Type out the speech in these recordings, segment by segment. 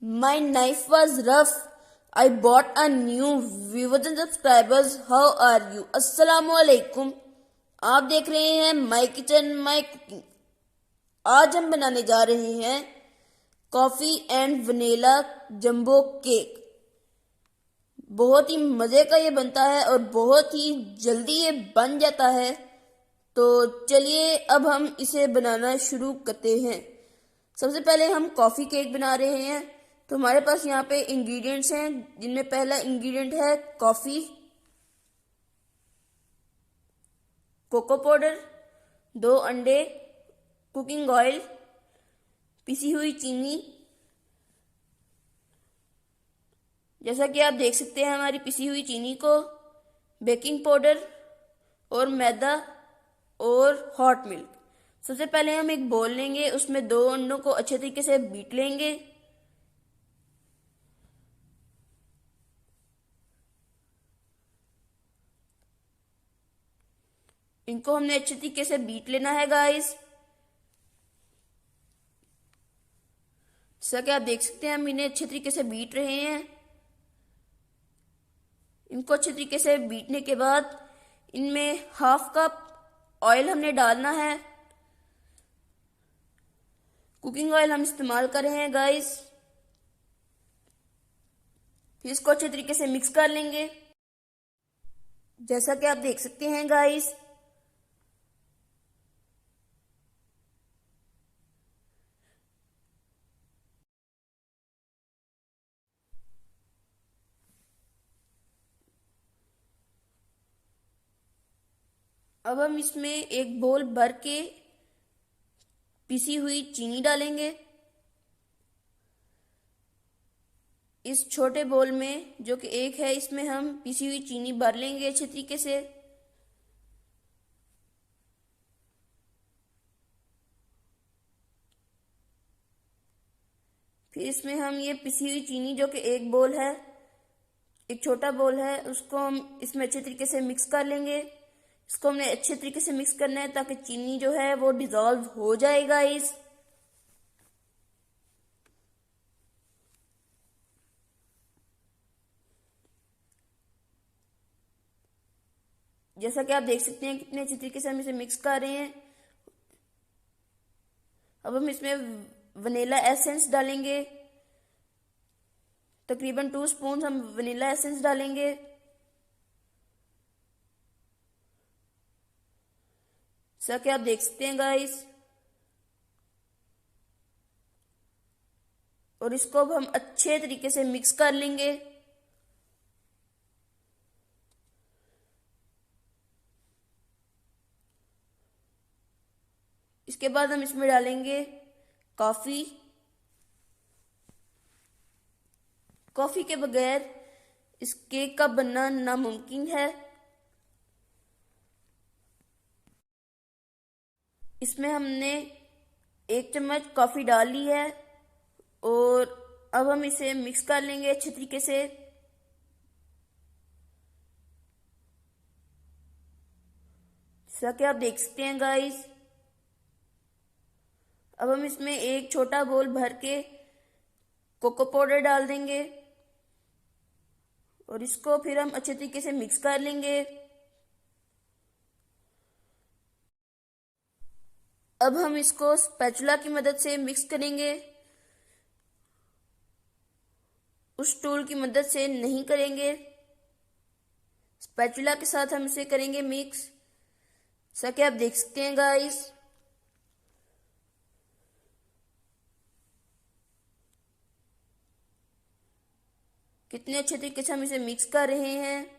My knife was rough. I bought a new viewers and subscribers. How are you? अस्सलामु अलैकुम। आप देख रहे हैं माई किचन माई कुकिंग। आज हम बनाने जा रहे हैं coffee and vanilla jumbo cake. बहुत ही मज़े का ये बनता है और बहुत ही जल्दी ये बन जाता है। तो चलिए अब हम इसे बनाना शुरू करते हैं। सबसे पहले हम कॉफ़ी केक बना रहे हैं। तो हमारे पास यहाँ पे इंग्रेडिएंट्स हैं, जिनमें पहला इंग्रेडिएंट है कॉफ़ी, कोको पाउडर, 2 अंडे, कुकिंग ऑयल, पिसी हुई चीनी। जैसा कि आप देख सकते हैं हमारी पिसी हुई चीनी को, बेकिंग पाउडर और मैदा और हॉट मिल्क। सबसे पहले हम एक बोल लेंगे, उसमें 2 अंडों को अच्छे तरीके से बीट लेंगे। इनको हमने अच्छे तरीके से बीट लेना है गाइस। जैसा कि आप देख सकते हैं हम इन्हें अच्छे तरीके से बीट रहे हैं। इनको अच्छे तरीके से बीटने के बाद इनमें 1/2 कप ऑयल हमने डालना है। कुकिंग ऑयल हम इस्तेमाल कर रहे हैं गाइस। फिर इसको अच्छे तरीके से मिक्स कर लेंगे। जैसा कि आप देख सकते हैं गाइस, अब हम इसमें एक बोल भर के पिसी हुई चीनी डालेंगे। इस छोटे बोल में जो कि एक है, इसमें हम पिसी हुई चीनी भर लेंगे अच्छे तरीके से। फिर इसमें हम ये पिसी हुई चीनी जो कि एक बोल है, एक छोटा बोल है, उसको हम इसमें अच्छे तरीके से मिक्स कर लेंगे। इसको हमने अच्छे तरीके से मिक्स करना है ताकि चीनी जो है वो डिजॉल्व हो जाएगा। जैसा कि आप देख सकते हैं कितने अच्छे तरीके से हम इसे मिक्स कर रहे हैं। अब हम इसमें वनीला एसेंस डालेंगे। तकरीबन 2 स्पून हम वनीला एसेंस डालेंगे। जैसा कि आप देख सकते हैं गाइस, और इसको अब हम अच्छे तरीके से मिक्स कर लेंगे। इसके बाद हम इसमें डालेंगे कॉफ़ी। कॉफ़ी के बगैर इस केक का बनना नामुमकिन है। इसमें हमने 1 चम्मच कॉफ़ी डाल ली है और अब हम इसे मिक्स कर लेंगे अच्छे तरीके से। जैसा कि आप देख सकते हैं गाइस, अब हम इसमें एक छोटा बोल भर के कोको पाउडर डाल देंगे और इसको फिर हम अच्छे तरीके से मिक्स कर लेंगे। अब हम इसको स्पैचुला की मदद से मिक्स करेंगे, उस टूल की मदद से नहीं करेंगे। स्पैचुला के साथ हम इसे करेंगे मिक्स। जैसा कि आप देख सकते हैं गाइस, कितने अच्छे तरीके से हम इसे मिक्स कर रहे हैं।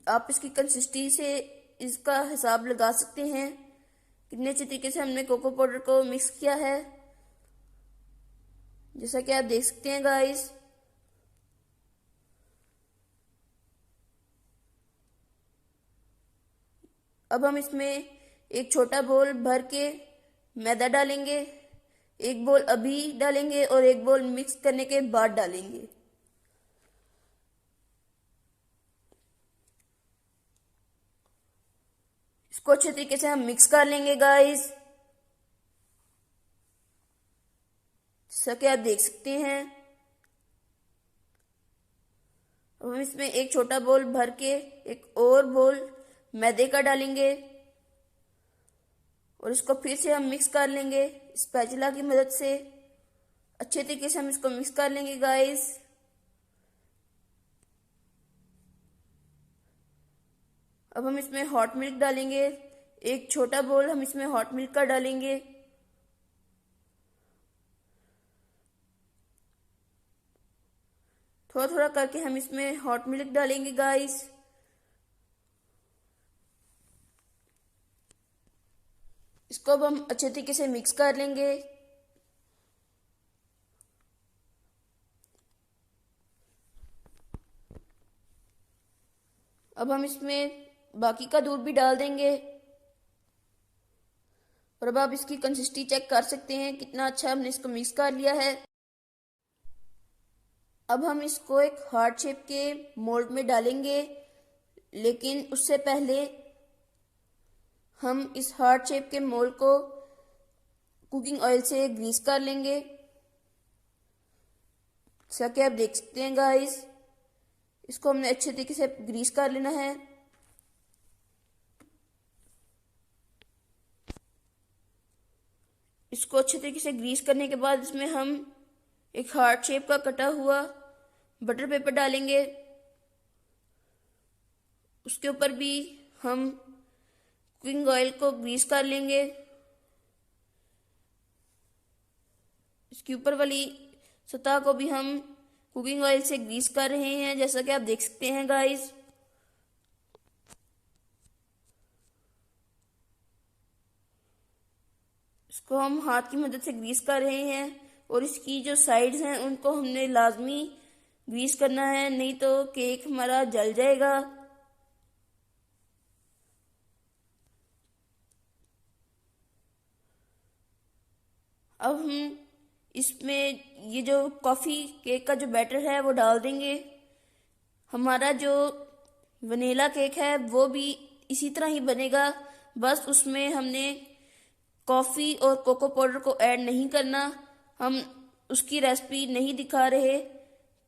आप इसकी कंसिस्टेंसी से इसका हिसाब लगा सकते हैं कितने अच्छे तरीके से हमने कोको पाउडर को मिक्स किया है। जैसा कि आप देख सकते हैं गाइस, अब हम इसमें एक छोटा बोल भर के मैदा डालेंगे। एक बोल अभी डालेंगे और एक बोल मिक्स करने के बाद डालेंगे। इसको अच्छे तरीके से हम मिक्स कर लेंगे गाइस। जैसा कि आप देख सकते हैं। अब हम इसमें एक छोटा बोल भर के एक और बोल मैदे का डालेंगे और इसको फिर से हम मिक्स कर लेंगे स्पैचुला की मदद से। अच्छे तरीके से हम इसको मिक्स कर लेंगे गाइस। अब हम इसमें हॉट मिल्क डालेंगे। एक छोटा बोल हम इसमें हॉट मिल्क का डालेंगे। थोड़ा थोड़ा करके हम इसमें हॉट मिल्क डालेंगे गाइस। इसको अब हम अच्छे तरीके से मिक्स कर लेंगे। अब हम इसमें बाकी का दूध भी डाल देंगे और अब आप इसकी कंसिस्टेंसी चेक कर सकते हैं कितना अच्छा हमने इसको मिक्स कर लिया है। अब हम इसको एक हार्ट शेप के मोल्ड में डालेंगे, लेकिन उससे पहले हम इस हार्ट शेप के मोल्ड को कुकिंग ऑयल से ग्रीस कर लेंगे। जैसा कि आप देख सकते हैं गाइस, इसको हमने अच्छे तरीके से ग्रीस कर लेना है। इसको अच्छे तरीके से ग्रीस करने के बाद इसमें हम एक हार्ट शेप का कटा हुआ बटर पेपर डालेंगे। उसके ऊपर भी हम कुकिंग ऑयल को ग्रीस कर लेंगे। इसके ऊपर वाली सतह को भी हम कुकिंग ऑयल से ग्रीस कर रहे हैं, जैसा कि आप देख सकते हैं गाइस। इसको हम हाथ की मदद से ग्रीस कर रहे हैं और इसकी जो साइड्स हैं उनको हमने लाजमी ग्रीस करना है, नहीं तो केक हमारा जल जाएगा। अब हम इसमें ये जो कॉफ़ी केक का जो बैटर है वो डाल देंगे। हमारा जो वनीला केक है वो भी इसी तरह ही बनेगा, बस उसमें हमने कॉफ़ी और कोको पाउडर को ऐड नहीं करना। हम उसकी रेसिपी नहीं दिखा रहे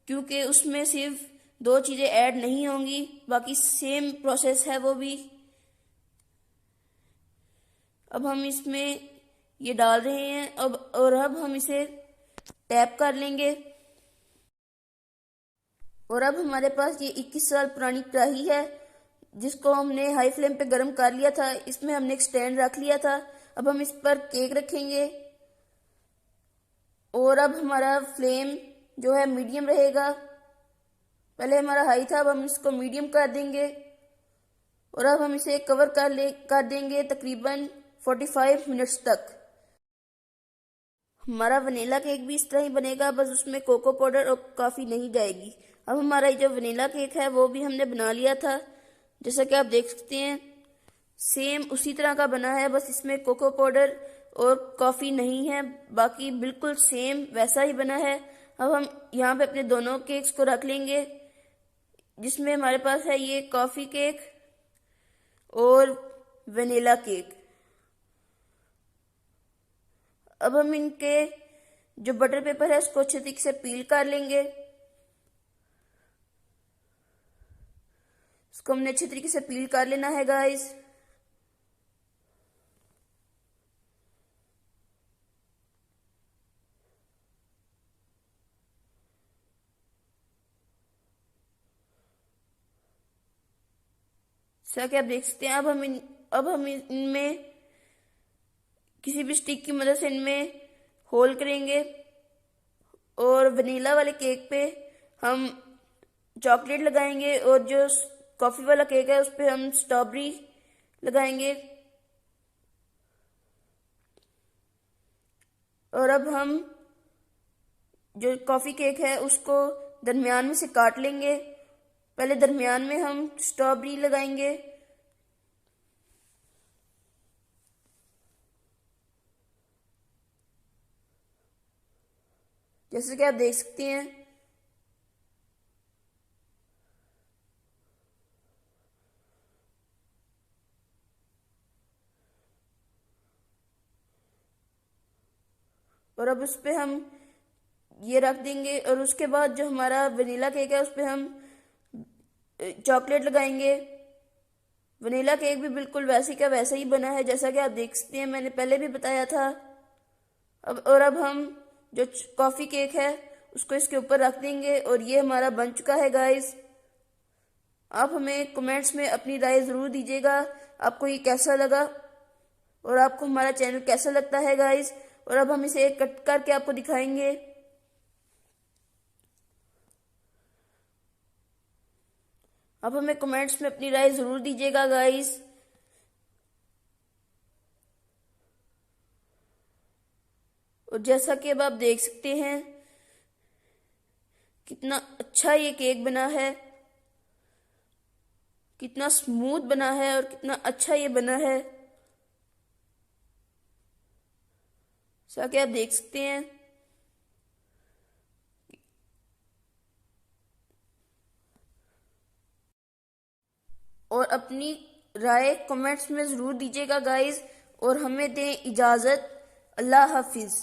क्योंकि उसमें सिर्फ 2 चीज़ें ऐड नहीं होंगी, बाकी सेम प्रोसेस है वो भी। अब हम इसमें ये डाल रहे हैं अब हम इसे टैप कर लेंगे। और अब हमारे पास ये 21 साल पुरानी कढ़ाई है जिसको हमने हाई फ्लेम पे गर्म कर लिया था। इसमें हमने एक स्टैंड रख लिया था। अब हम इस पर केक रखेंगे और अब हमारा फ्लेम जो है मीडियम रहेगा। पहले हमारा हाई था, अब हम इसको मीडियम कर देंगे और अब हम इसे कवर कर देंगे तकरीबन 45 मिनट्स तक। हमारा वनीला केक भी इस तरह ही बनेगा, बस उसमें कोको पाउडर और कॉफ़ी नहीं जाएगी। अब हमारा जो वनीला केक है वो भी हमने बना लिया था, जैसा कि आप देख सकते हैं सेम उसी तरह का बना है, बस इसमें कोको पाउडर और कॉफ़ी नहीं है, बाकी बिल्कुल सेम वैसा ही बना है। अब हम यहाँ पे अपने दोनों केक्स को रख लेंगे, जिसमें हमारे पास है ये कॉफ़ी केक और वनीला केक। अब हम इनके जो बटर पेपर है उसको अच्छे तरीके से पील कर लेंगे। इसको हमने अच्छे तरीके से पील कर लेना है गाइस। जैसा कि आप देख सकते हैं अब हम इनमें किसी भी स्टिक की मदद से इनमें होल करेंगे और वनीला वाले केक पे हम चॉकलेट लगाएंगे और जो कॉफ़ी वाला केक है उस पे हम स्ट्रॉबेरी लगाएंगे। और अब हम जो कॉफ़ी केक है उसको दरमियान में से काट लेंगे। पहले दरमियान में हम स्ट्रॉबेरी लगाएंगे। जैसे कि आप देख सकते हैं और अब उस पे हम ये रख देंगे और उसके बाद जो हमारा वनीला केक है उस पर हम चॉकलेट लगाएंगे। वनीला केक भी बिल्कुल वैसे का वैसा ही बना है जैसा कि आप देख सकते हैं, मैंने पहले भी बताया था। अब हम जो कॉफ़ी केक है उसको इसके ऊपर रख देंगे और ये हमारा बन चुका है गाइस। आप हमें कमेंट्स में अपनी राय ज़रूर दीजिएगा, आपको ये कैसा लगा और आपको हमारा चैनल कैसा लगता है गाइस। और अब हम इसे कट करके आपको दिखाएंगे। आप हमें कमेंट्स में अपनी राय ज़रूर दीजिएगा गाइस। और जैसा कि अब आप देख सकते हैं कितना अच्छा ये केक बना है, कितना स्मूथ बना है और कितना अच्छा ये बना है, जैसा कि आप देख सकते हैं। और अपनी राय कमेंट्स में ज़रूर दीजिएगा गाइस और हमें दें इजाज़त। अल्लाह हाफिज़।